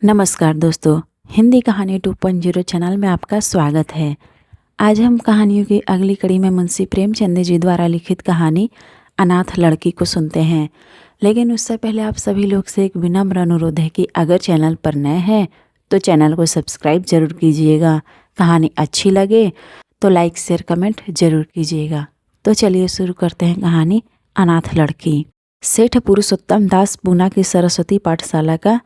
नमस्कार दोस्तों, हिंदी कहानी 2.0 चैनल में आपका स्वागत है। आज हम कहानियों की अगली कड़ी में मुंशी प्रेमचंद जी द्वारा लिखित कहानी अनाथ लड़की को सुनते हैं। लेकिन उससे पहले आप सभी लोग से एक विनम्र अनुरोध है कि अगर चैनल पर नए हैं तो चैनल को सब्सक्राइब जरूर कीजिएगा। कहानी अच्छी लगे तो लाइक शेयर कमेंट जरूर कीजिएगा। तो चलिए शुरू करते हैं कहानी अनाथ लड़की। सेठ पुरुषोत्तम दास पूना की सरस्वती पाठशाला का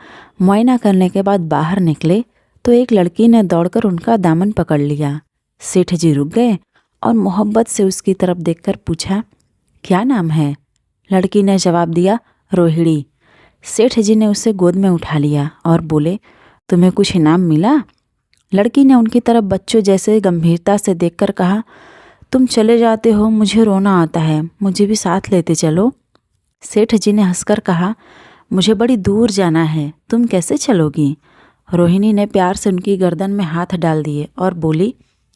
मुआयना करने के बाद बाहर निकले तो एक लड़की ने दौड़कर उनका दामन पकड़ लिया। सेठ जी रुक गए और मोहब्बत से उसकी तरफ देखकर पूछा, क्या नाम है? लड़की ने जवाब दिया, रोहिणी। सेठ जी ने उसे गोद में उठा लिया और बोले, तुम्हें कुछ इनाम मिला? लड़की ने उनकी तरफ बच्चों जैसे गंभीरता से देखकर कहा, तुम चले जाते हो, मुझे रोना आता है, मुझे भी साथ लेते चलो। सेठ जी ने हंसकर कहा, मुझे बड़ी दूर जाना है, तुम कैसे चलोगी? रोहिणी ने प्यार से उनकी गर्दन में हाथ डाल दिए और बोली,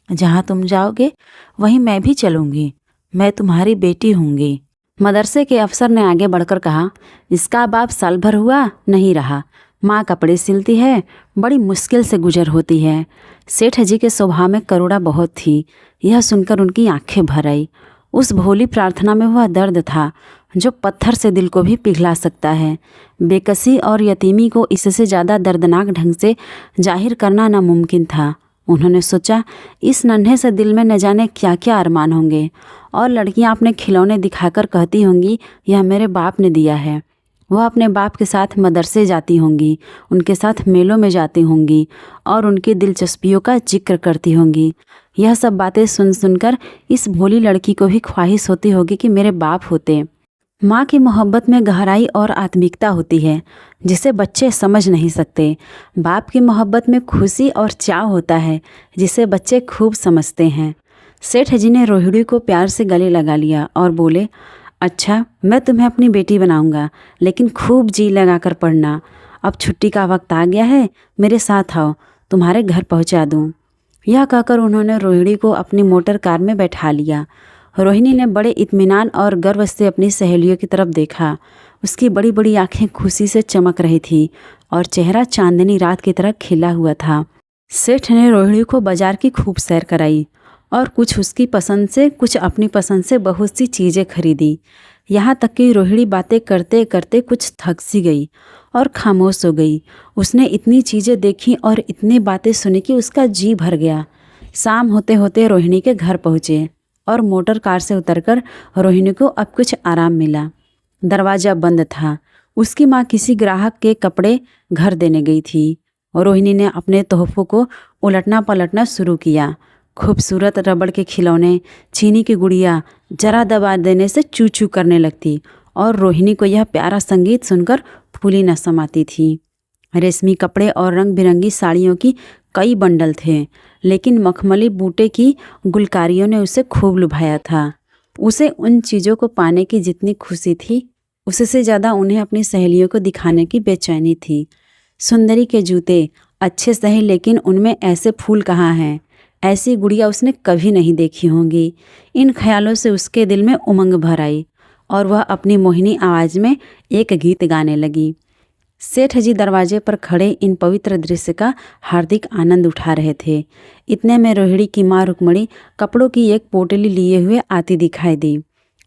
जहाँ तुम जाओगे वहीं मैं भी चलूँगी, मैं तुम्हारी बेटी होंगी। मदरसे के अफसर ने आगे बढ़कर कहा, इसका बाप साल भर हुआ नहीं रहा, माँ कपड़े सिलती है, बड़ी मुश्किल से गुजर होती है। सेठ जी के स्वभाव में करुणा बहुत थी। यह सुनकर उनकी आंखें भर आई। उस भोली प्रार्थना में वह दर्द था जो पत्थर से दिल को भी पिघला सकता है। बेकसी और यतीमी को इससे ज़्यादा दर्दनाक ढंग से जाहिर करना नामुमकिन था। उन्होंने सोचा, इस नन्हे से दिल में न जाने क्या क्या अरमान होंगे और लड़कियां अपने खिलौने दिखाकर कहती होंगी, यह मेरे बाप ने दिया है। वह अपने बाप के साथ मदरसे जाती होंगी, उनके साथ मेलों में जाती होंगी और उनकी दिलचस्पियों का जिक्र करती होंगी। यह सब बातें सुन सुनकर इस भोली लड़की को भी ख्वाहिश होती होगी कि मेरे बाप होते। माँ की मोहब्बत में गहराई और आत्मिकता होती है जिसे बच्चे समझ नहीं सकते। बाप की मोहब्बत में खुशी और चाव होता है जिसे बच्चे खूब समझते हैं। सेठ जी ने रोहिणी को प्यार से गले लगा लिया और बोले, अच्छा, मैं तुम्हें अपनी बेटी बनाऊंगा, लेकिन खूब जी लगाकर पढ़ना। अब छुट्टी का वक्त आ गया है, मेरे साथ आओ, तुम्हारे घर पहुंचा दूं। यह कहकर उन्होंने रोहिणी को अपनी मोटर कार में बैठा लिया। रोहिणी ने बड़े इत्मीनान और गर्व से अपनी सहेलियों की तरफ देखा। उसकी बड़ी बड़ी आंखें खुशी से चमक रही थी और चेहरा चांदनी रात की तरह खिला हुआ था। सेठ ने रोहिणी को बाजार की खूब सैर कराई और कुछ उसकी पसंद से कुछ अपनी पसंद से बहुत सी चीज़ें खरीदी। यहाँ तक कि रोहिणी बातें करते करते कुछ थक सी गई और खामोश हो गई। उसने इतनी चीज़ें देखी और इतनी बातें सुनी कि उसका जी भर गया। शाम होते होते रोहिणी के घर पहुँचे और मोटर कार से उतरकर रोहिणी को अब कुछ आराम मिला। दरवाज़ा बंद था। उसकी माँ किसी ग्राहक के कपड़े घर देने गई थी। रोहिणी ने अपने तोहफों को उलटना पलटना शुरू किया। खूबसूरत रबड़ के खिलौने, चीनी की गुड़िया जरा दबा देने से चू चू करने लगती और रोहिणी को यह प्यारा संगीत सुनकर फूली न समाती थी। रेशमी कपड़े और रंग बिरंगी साड़ियों की कई बंडल थे, लेकिन मखमली बूटे की गुलकारियों ने उसे खूब लुभाया था। उसे उन चीज़ों को पाने की जितनी खुशी थी, उससे ज़्यादा उन्हें अपनी सहेलियों को दिखाने की बेचैनी थी। सुंदरी के जूते अच्छे सही, लेकिन उनमें ऐसे फूल कहाँ हैं? ऐसी गुड़िया उसने कभी नहीं देखी होंगी। इन ख्यालों से उसके दिल में उमंग भर आई और वह अपनी मोहिनी आवाज़ में एक गीत गाने लगी। सेठ जी दरवाजे पर खड़े इन पवित्र दृश्य का हार्दिक आनंद उठा रहे थे। इतने में रोहिणी की माँ रुक्मणी कपड़ों की एक पोटली लिए हुए आती दिखाई दी।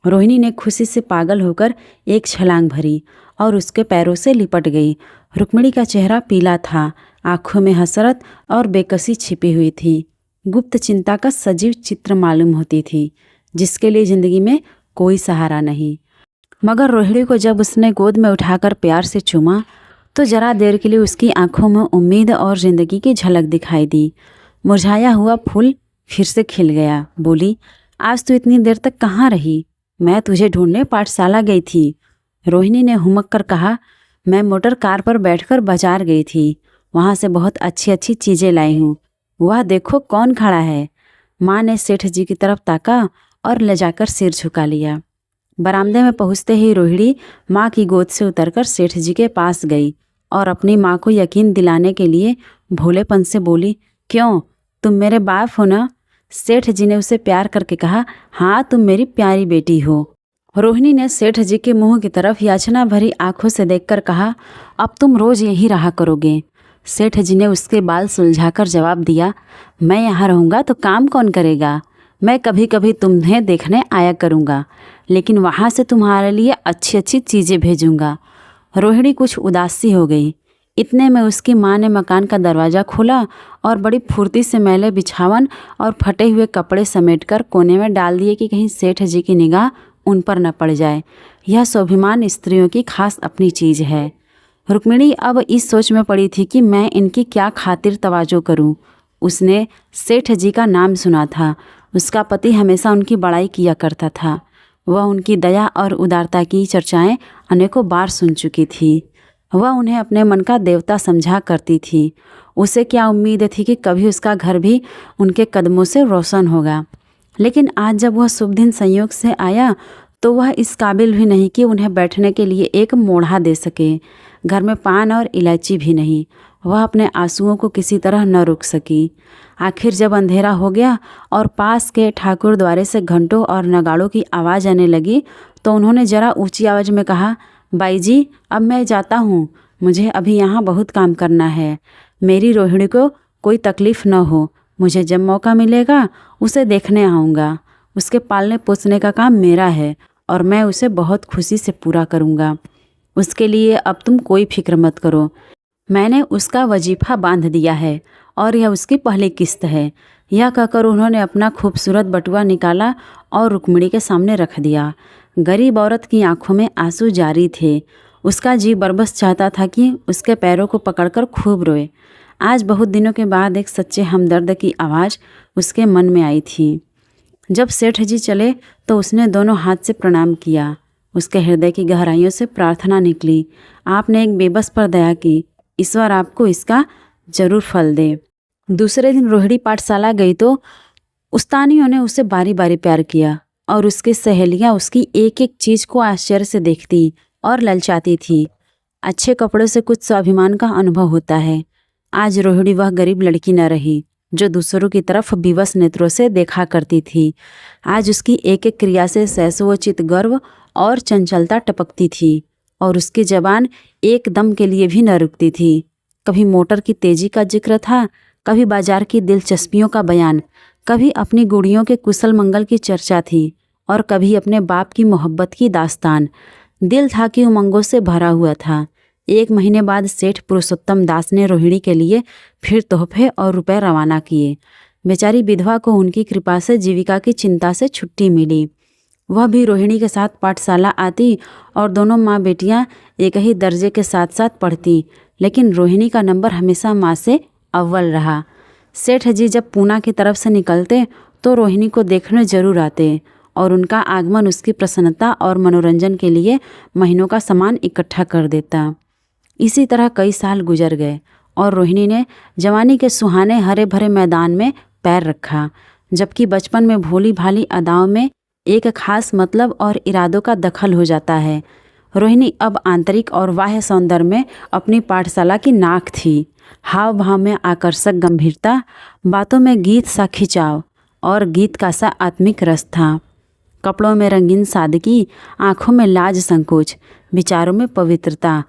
रोहिणी ने खुशी से पागल होकर एक छलांग भरी और उसके पैरों से लिपट गई। रुक्मणी का चेहरा पीला था, आंखों में हसरत और बेकसी छिपी हुई थी। गुप्त चिंता का सजीव चित्र मालूम होती थी, जिसके लिए जिंदगी में कोई सहारा नहीं। मगर रोहिणी को जब उसने गोद में उठाकर प्यार से चूमा तो जरा देर के लिए उसकी आंखों में उम्मीद और ज़िंदगी की झलक दिखाई दी। मुरझाया हुआ फूल फिर से खिल गया। बोली, आज तू इतनी देर तक कहाँ रही? मैं तुझे ढूंढने पाठशाला गई थी। रोहिणी ने हुमक कर कहा, मैं मोटर कार पर बैठकर बाजार गई थी, वहाँ से बहुत अच्छी अच्छी चीज़ें लाई हूँ। वह देखो कौन खड़ा है। माँ ने सेठ जी की तरफ ताका और ले जाकर सिर झुका लिया। बरामदे में पहुँचते ही रोहिणी माँ की गोद से उतरकर सेठ जी के पास गई और अपनी माँ को यकीन दिलाने के लिए भोलेपन से बोली, क्यों, तुम मेरे बाप हो ना? सेठ जी ने उसे प्यार करके कहा, हाँ, तुम मेरी प्यारी बेटी हो। रोहिणी ने सेठ जी के मुंह की तरफ याचना भरी आंखों से देखकर कहा, अब तुम रोज यहीं रहा करोगे। सेठ जी ने उसके बाल सुलझाकर जवाब दिया, मैं यहाँ रहूँगा तो काम कौन करेगा? मैं कभी कभी तुम्हें देखने आया करूँगा, लेकिन वहाँ से तुम्हारे लिए अच्छी अच्छी चीज़ें भेजूँगा। रोहिणी कुछ उदास सी हो गई। इतने में उसकी माँ ने मकान का दरवाज़ा खोला और बड़ी फुर्ती से मैले बिछावन और फटे हुए कपड़े समेटकर कोने में डाल दिए कि कहीं सेठ जी की निगाह उन पर न पड़ जाए। यह स्वाभिमान स्त्रियों की खास अपनी चीज़ है। रुक्मिणी अब इस सोच में पड़ी थी कि मैं इनकी क्या खातिर तवाजो करूं। उसने सेठ जी का नाम सुना था। उसका पति हमेशा उनकी बड़ाई किया करता था। वह उनकी दया और उदारता की चर्चाएं अनेकों बार सुन चुकी थी। वह उन्हें अपने मन का देवता समझा करती थी। उसे क्या उम्मीद थी कि कभी उसका घर भी उनके कदमों से रोशन होगा। लेकिन आज जब वह शुभ दिन संयोग से आया तो वह इस काबिल भी नहीं कि उन्हें बैठने के लिए एक मोढ़ा दे सके। घर में पान और इलायची भी नहीं। वह अपने आंसुओं को किसी तरह न रोक सकी। आखिर जब अंधेरा हो गया और पास के ठाकुर द्वारे से घंटों और नगाड़ों की आवाज़ आने लगी तो उन्होंने ज़रा ऊंची आवाज़ में कहा, बाई जी, अब मैं जाता हूँ। मुझे अभी यहाँ बहुत काम करना है। मेरी रोहिणी को कोई तकलीफ़ न हो। मुझे जब मौका मिलेगा उसे देखने आऊँगा। उसके पालने पोसने का काम मेरा है और मैं उसे बहुत खुशी से पूरा करूँगा। उसके लिए अब तुम कोई फिक्र मत करो। मैंने उसका वजीफ़ा बांध दिया है और यह उसकी पहली किस्त है। यह कहकर उन्होंने अपना खूबसूरत बटुआ निकाला और रुक्मिणी के सामने रख दिया। गरीब औरत की आंखों में आंसू जारी थे। उसका जी बरबस चाहता था कि उसके पैरों को पकड़कर खूब रोए। आज बहुत दिनों के बाद एक सच्चे हमदर्द की आवाज़ उसके मन में आई थी। जब सेठ जी चले तो उसने दोनों हाथ से प्रणाम किया। उसके हृदय की गहराइयों से प्रार्थना निकली, आपने एक बेबस पर दया की। ईश्वर आपको इसका जरूर फल दे। दूसरे दिन रोहिणी पाठशाला गई तो उस्तानियों ने उसे बारी बारी प्यार किया और उसकी सहेलियां उसकी एक एक चीज़ को आश्चर्य से देखती और ललचाती थी। अच्छे कपड़ों से कुछ स्वाभिमान का अनुभव होता है। आज रोहिणी वह गरीब लड़की न रही जो दूसरों की तरफ विवश नेत्रों से देखा करती थी। आज उसकी एक एक क्रिया से सहसोचित गर्व और चंचलता टपकती थी और उसकी जबान एक दम के लिए भी न रुकती थी। कभी मोटर की तेजी का जिक्र था, कभी बाजार की दिलचस्पियों का बयान, कभी अपनी गुड़ियों के कुशल मंगल की चर्चा थी और कभी अपने बाप की मोहब्बत की दास्तान। दिल था कि उमंगों से भरा हुआ था। 1 महीने बाद सेठ पुरुषोत्तम दास ने रोहिणी के लिए फिर तोहफे और रुपए रवाना किए। बेचारी विधवा को उनकी कृपा से जीविका की चिंता से छुट्टी मिली। वह भी रोहिणी के साथ पाठशाला आती और दोनों माँ बेटियाँ एक ही दर्जे के साथ साथ पढ़ती, लेकिन रोहिणी का नंबर हमेशा माँ से अव्वल रहा। सेठ जी जब पूना की तरफ से निकलते तो रोहिणी को देखने जरूर आते और उनका आगमन उसकी प्रसन्नता और मनोरंजन के लिए महीनों का सामान इकट्ठा कर देता। इसी तरह कई साल गुजर गए और रोहिणी ने जवानी के सुहाने हरे भरे मैदान में पैर रखा, जबकि बचपन में भोली भाली अदाओं में एक खास मतलब और इरादों का दखल हो जाता है। रोहिणी अब आंतरिक और बाह्य सौंदर्य में अपनी पाठशाला की नाक थी। हाव भाव में आकर्षक गंभीरता, बातों में गीत सा खिंचाव और गीत का सा आत्मिक रस था। कपड़ों में रंगीन सादगी, आंखों में लाज संकोच, विचारों में पवित्रता।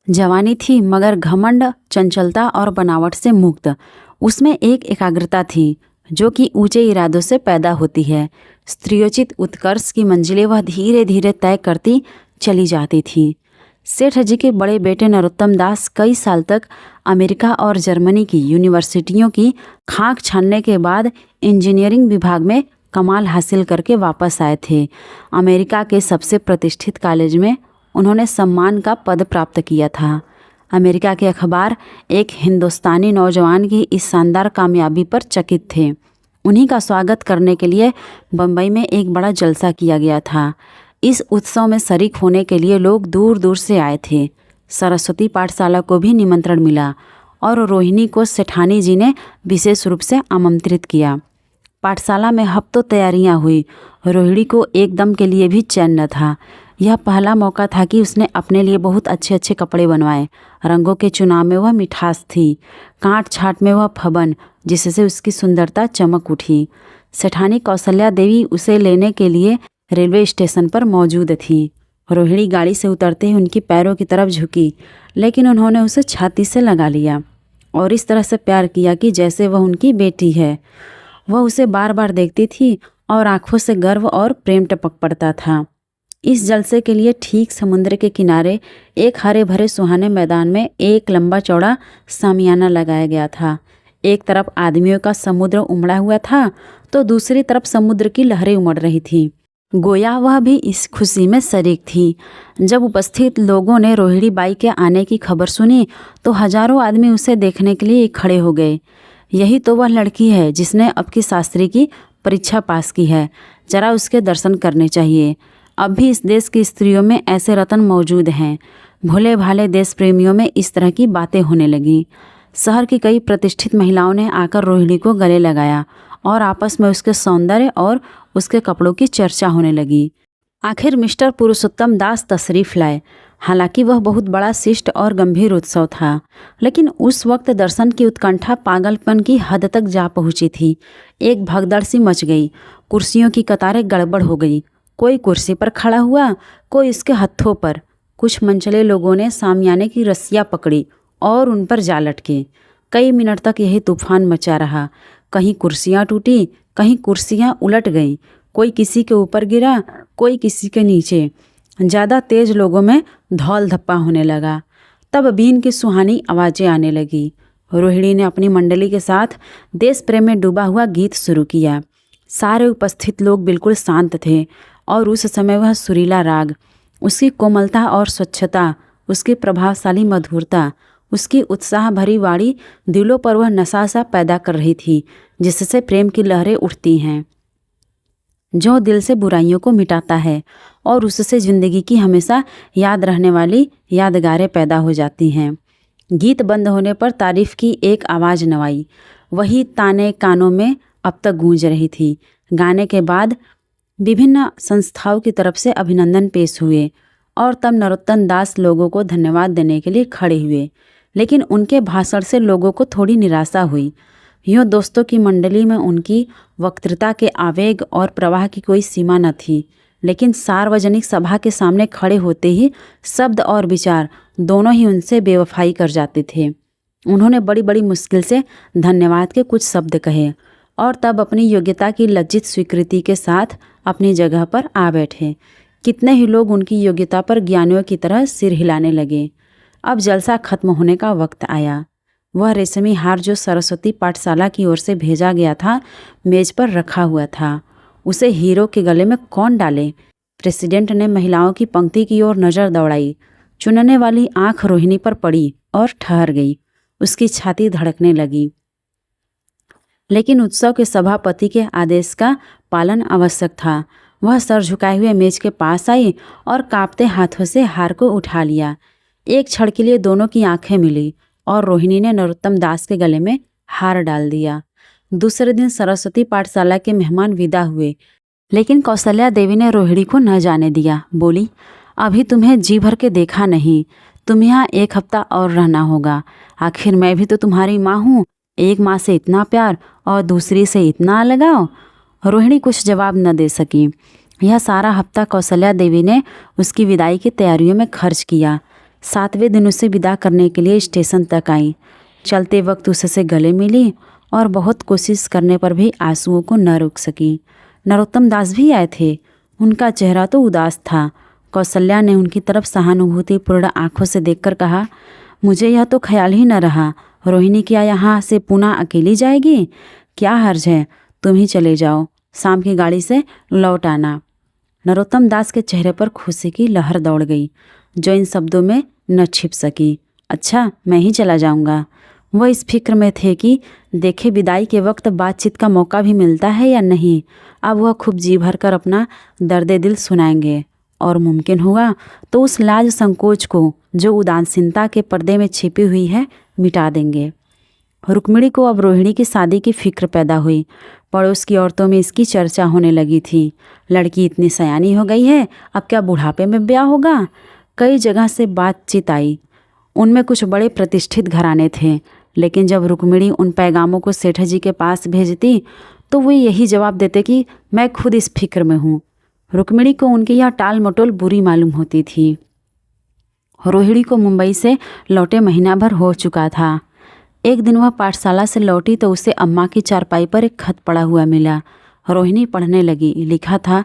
जवानी थी मगर घमंड, चंचलता और बनावट से मुक्त। उसमें एक एकाग्रता थी जो कि ऊंचे इरादों से पैदा होती है। स्त्रियोचित उत्कर्ष की मंजिलें वह धीरे धीरे तय करती चली जाती थी। सेठ जी के बड़े बेटे नरोत्तम दास कई साल तक अमेरिका और जर्मनी की यूनिवर्सिटियों की खाक छानने के बाद इंजीनियरिंग विभाग में कमाल हासिल करके वापस आए थे। अमेरिका के सबसे प्रतिष्ठित कॉलेज में उन्होंने सम्मान का पद प्राप्त किया था। अमेरिका के अखबार एक हिंदुस्तानी नौजवान की इस शानदार कामयाबी पर चकित थे। उन्हीं का स्वागत करने के लिए बम्बई में एक बड़ा जलसा किया गया था। इस उत्सव में शरीक होने के लिए लोग दूर दूर से आए थे। सरस्वती पाठशाला को भी निमंत्रण मिला और रोहिणी को सेठानी जी ने विशेष रूप से आमंत्रित किया। पाठशाला में हफ्तों तैयारियां हुई। रोहिणी को एकदम के लिए भी चैन न था। यह पहला मौका था कि उसने अपने लिए बहुत अच्छे अच्छे कपड़े बनवाए। रंगों के चुनाव में वह मिठास थी, काट छाट में वह फबन, जिससे उसकी सुंदरता चमक उठी। सेठानी कौशल्या देवी उसे लेने के लिए रेलवे स्टेशन पर मौजूद थी। रोहिणी गाड़ी से उतरते ही उनकी पैरों की तरफ झुकी, लेकिन उन्होंने उसे छाती से लगा लिया। और इस तरह से प्यार किया कि जैसे वह उनकी बेटी है। वह उसे बार बार देखती थी और आंखों से गर्व और प्रेम टपक पड़ता था। इस जलसे के लिए ठीक समुद्र के किनारे एक हरे भरे सुहाने मैदान में एक लंबा चौड़ा सामियाना लगाया गया था। एक तरफ आदमियों का समुद्र उमड़ा हुआ था तो दूसरी तरफ समुद्र की लहरें उमड़ रही थी। गोया वह भी इस खुशी में शरीक थी। जब उपस्थित लोगों ने रोहिणी बाई के आने की खबर सुनी तो हजारों आदमी उसे देखने के लिए खड़े हो गए। यही तो वह लड़की है जिसने अब की शास्त्री की परीक्षा पास की है, जरा उसके दर्शन करने चाहिए। अब भी इस देश की स्त्रियों में ऐसे रत्न मौजूद हैं। भोले भाले देश प्रेमियों में इस तरह की बातें होने लगीं। शहर की कई प्रतिष्ठित महिलाओं ने आकर रोहिणी को गले लगाया और आपस में उसके सौंदर्य और उसके कपड़ों की चर्चा होने लगी। आखिर मिस्टर पुरुषोत्तम दास तशरीफ लाए। हालांकि वह बहुत बड़ा शिष्ट और गंभीर उत्सव था, लेकिन उस वक्त दर्शन की उत्कंठा पागलपन की हद तक जा पहुंची थी। एक भगदड़ सी मच गई। कुर्सियों की कतारें गड़बड़ हो गई। कोई कुर्सी पर खड़ा हुआ, कोई इसके हत्थों पर। कुछ मनचले लोगों ने सामियाने की रस्सियाँ पकड़ी और उन पर जा लटके। कई मिनट तक यही तूफान मचा रहा। कहीं कुर्सियाँ टूटी, कहीं कुर्सियाँ उलट गईं। कोई किसी के ऊपर गिरा, कोई किसी के नीचे। ज़्यादा तेज लोगों में धौल धप्पा होने लगा। तब बीन की सुहानी आवाज़ें आने लगी। रोहिणी ने अपनी मंडली के साथ देश प्रेम में डूबा हुआ गीत शुरू किया। सारे उपस्थित लोग बिल्कुल शांत थे और उस समय वह सुरीला राग, उसकी कोमलता और स्वच्छता, उसकी प्रभावशाली मधुरता, उसकी उत्साह भरी वाणी दिलों पर वह नशा सा पैदा कर रही थी, जिससे प्रेम की लहरें उठती हैं, जो दिल से बुराइयों को मिटाता है और उससे ज़िंदगी की हमेशा याद रहने वाली यादगारें पैदा हो जाती हैं। गीत बंद होने पर तारीफ की एक आवाज़ नवाई। वही ताने कानों में अब तक गूंज रही थी। गाने के बाद विभिन्न संस्थाओं की तरफ से अभिनंदन पेश हुए और तब नरोत्तम दास लोगों को धन्यवाद देने के लिए खड़े हुए, लेकिन उनके भाषण से लोगों को थोड़ी निराशा हुई। यूँ दोस्तों की मंडली में उनकी वक्तृता के आवेग और प्रवाह की कोई सीमा न थी, लेकिन सार्वजनिक सभा के सामने खड़े होते ही शब्द और विचार दोनों ही उनसे बेवफाई कर जाते थे। उन्होंने बड़ी बड़ी मुश्किल से धन्यवाद के कुछ शब्द कहे और तब अपनी योग्यता की लज्जित स्वीकृति के साथ अपनी जगह पर आ बैठे। कितने ही लोग उनकी योग्यता पर ज्ञानियों की तरह सिर हिलाने लगे। अब जलसा खत्म होने का वक्त आया। वह रेशमी हार जो सरस्वती पाठशाला की ओर से भेजा गया था, मेज पर रखा हुआ था। उसे हीरो के गले में कौन डाले? प्रेसिडेंट ने महिलाओं की पंक्ति की ओर नज़र दौड़ाई। चुनने वाली आंख रोहिणी पर पड़ी और ठहर गई। उसकी छाती धड़कने लगी। लेकिन उत्सव के सभापति के आदेश का पालन आवश्यक था। वह सर झुकाए हुए मेज के पास आई और कांपते हाथों से हार को उठा लिया। एक क्षण के लिए दोनों की आंखें मिली और रोहिणी ने नरोत्तम दास के गले में हार डाल दिया। दूसरे दिन सरस्वती पाठशाला के मेहमान विदा हुए, लेकिन कौशल्या देवी ने रोहिणी को न जाने दिया। बोली, अभी तुम्हें जी भर के देखा नहीं, तुम यहाँ एक हफ्ता और रहना होगा। आखिर मैं भी तो तुम्हारी माँ हूँ। एक माँ से इतना प्यार और दूसरी से इतना लगाव। रोहिणी कुछ जवाब न दे सकी। यह सारा हफ्ता कौशल्या देवी ने उसकी विदाई की तैयारियों में खर्च किया। 7वें दिन उसे विदा करने के लिए स्टेशन तक आई। चलते वक्त उससे गले मिली और बहुत कोशिश करने पर भी आंसुओं को न रोक सकी। नरोत्तम दास भी आए थे। उनका चेहरा तो उदास था। कौशल्या ने उनकी तरफ सहानुभूतिपूर्ण आंखों से देखकर कहा, मुझे यह तो ख्याल ही न रहा, रोहिणी क्या यहाँ से पुणे अकेली जाएगी? क्या हर्ज है, तुम ही चले जाओ, शाम की गाड़ी से लौट आना। नरोत्तम दास के चेहरे पर खुशी की लहर दौड़ गई, जो इन शब्दों में न छिप सकी। अच्छा, मैं ही चला जाऊंगा। वह इस फिक्र में थे कि देखे विदाई के वक्त बातचीत का मौका भी मिलता है या नहीं। अब वह खूब जी भर कर अपना दर्द दिल सुनाएंगे और मुमकिन हुआ तो उस लाज संकोच को जो उदासीनता के पर्दे में छिपी हुई है मिटा देंगे। रुक्मिणी को अब रोहिणी की शादी की फिक्र पैदा हुई। पड़ोस की औरतों में इसकी चर्चा होने लगी थी। लड़की इतनी सयानी हो गई है, अब क्या बुढ़ापे में ब्याह होगा? कई जगह से बातचीत आई। उनमें कुछ बड़े प्रतिष्ठित घराने थे, लेकिन जब रुक्मिणी उन पैगामों को सेठ जी के पास भेजती तो वे यही जवाब देते कि मैं खुद इस फिक्र में हूँ। रुक्मिणी को उनकी यह टाल मटोल बुरी मालूम होती थी। रोहिणी को मुंबई से लौटे महीना भर हो चुका था। एक दिन वह पाठशाला से लौटी तो उसे अम्मा की चारपाई पर एक खत पड़ा हुआ मिला। रोहिणी पढ़ने लगी। लिखा था,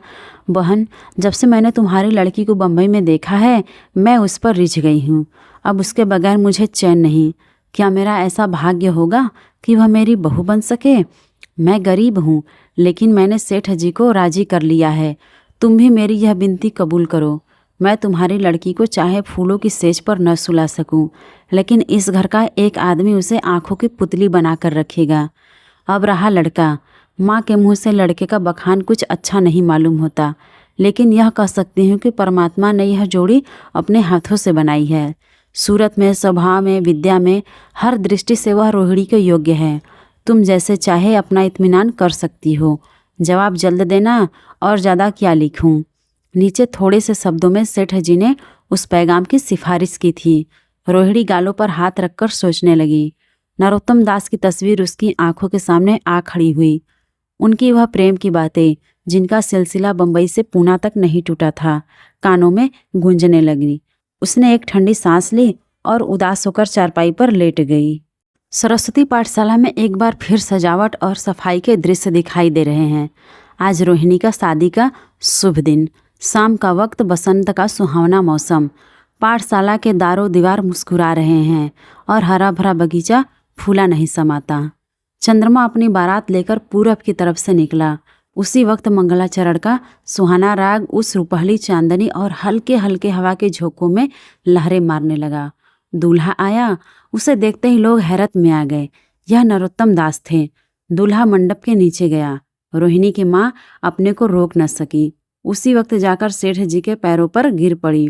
बहन, जब से मैंने तुम्हारी लड़की को बम्बई में देखा है मैं उस पर रिझ गई हूँ। अब उसके बगैर मुझे चैन नहीं। क्या मेरा ऐसा भाग्य होगा कि वह मेरी बहू बन सके? मैं गरीब हूँ, लेकिन मैंने सेठ जी को राजी कर लिया है। तुम भी मेरी यह विनती कबूल करो। मैं तुम्हारी लड़की को चाहे फूलों की सेज पर न सुला सकूं, लेकिन इस घर का एक आदमी उसे आंखों की पुतली बनाकर रखेगा। अब रहा लड़का, माँ के मुंह से लड़के का बखान कुछ अच्छा नहीं मालूम होता, लेकिन यह कह सकती हूँ कि परमात्मा ने यह जोड़ी अपने हाथों से बनाई है। सूरत में, स्वभाव में, विद्या में, हर दृष्टि से वह रोहिणी के योग्य है। तुम जैसे चाहे अपना इत्मीनान कर सकती हो। जवाब जल्द देना, और ज़्यादा क्या लिखूं। नीचे थोड़े से शब्दों में सेठ जी ने उस पैगाम की सिफारिश की थी। रोहिणी गालों पर हाथ रखकर सोचने लगी। नरोत्तम दास की तस्वीर उसकी आंखों के सामने आ खड़ी हुई। उनकी वह प्रेम की बातें, जिनका सिलसिला बम्बई से पूना तक नहीं टूटा था, कानों में गूंजने लगी। उसने एक ठंडी सांस ली और उदास होकर चारपाई पर लेट गई। सरस्वती पाठशाला में एक बार फिर सजावट और सफाई के दृश्य दिखाई दे रहे हैं। आज रोहिणी का शादी का शुभ दिन। शाम का वक्त, बसंत का सुहावना मौसम। पाठशाला के दारों दीवार मुस्कुरा रहे हैं और हरा भरा बगीचा फूला नहीं समाता। चंद्रमा अपनी बारात लेकर पूरब की तरफ से निकला। उसी वक्त मंगलाचरण का सुहाना राग उस रुपहली चांदनी और हल्के हल्के हवा के झोंकों में लहरें मारने लगा। दूल्हा आया। उसे देखते ही लोग हैरत में आ गए। यह नरोत्तम दास थे। दूल्हा मंडप के नीचे गया। रोहिणी की माँ अपने को रोक न सकी। उसी वक्त जाकर सेठ जी के पैरों पर गिर पड़ी।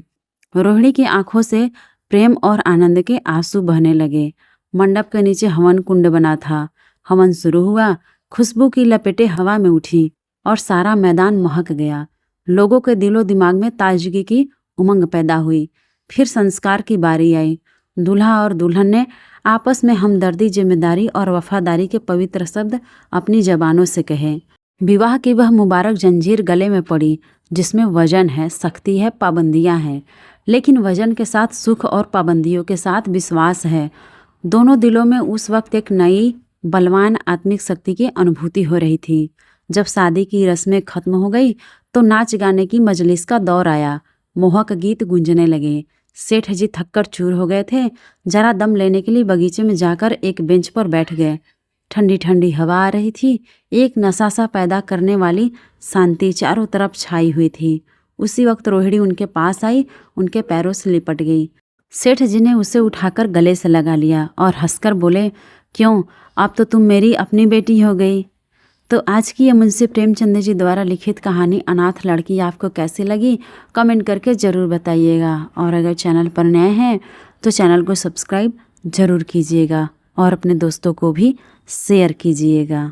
रोहिणी की आंखों से प्रेम और आनंद के आंसू बहने लगे। मंडप के नीचे हवन कुंड बना था। हवन शुरू हुआ। खुशबू की लपेटें हवा में उठी और सारा मैदान महक गया। लोगों के दिलो दिमाग में ताजगी की उमंग पैदा हुई। फिर संस्कार की बारी आई। दूल्हा और दुल्हन ने आपस में हमदर्दी, जिम्मेदारी और वफादारी के पवित्र शब्द अपनी जबानों से कहे। विवाह की वह मुबारक जंजीर गले में पड़ी, जिसमें वजन है, शक्ति है, पाबंदियां हैं, लेकिन वजन के साथ सुख और पाबंदियों के साथ विश्वास है। दोनों दिलों में उस वक्त एक नई बलवान आत्मिक शक्ति की अनुभूति हो रही थी। जब शादी की रस्में खत्म हो गई तो नाच गाने की मजलिस का दौर आया। मोहक गीत गूंजने लगे। सेठ जी थककर चूर हो गए थे। जरा दम लेने के लिए बगीचे में जाकर एक बेंच पर बैठ गए। ठंडी ठंडी हवा आ रही थी। एक नशा सा पैदा करने वाली शांति चारों तरफ छाई हुई थी। उसी वक्त रोहिणी उनके पास आई, उनके पैरों से लिपट गई। सेठ जी ने उसे उठाकर गले से लगा लिया और हंसकर बोले, क्यों, अब तो तुम मेरी अपनी बेटी हो गई। तो आज की ये मुंशी प्रेमचंद जी द्वारा लिखित कहानी अनाथ लड़की आपको कैसी लगी, कमेंट करके ज़रूर बताइएगा। और अगर चैनल पर नए हैं तो चैनल को सब्सक्राइब ज़रूर कीजिएगा और अपने दोस्तों को भी शेयर कीजिएगा।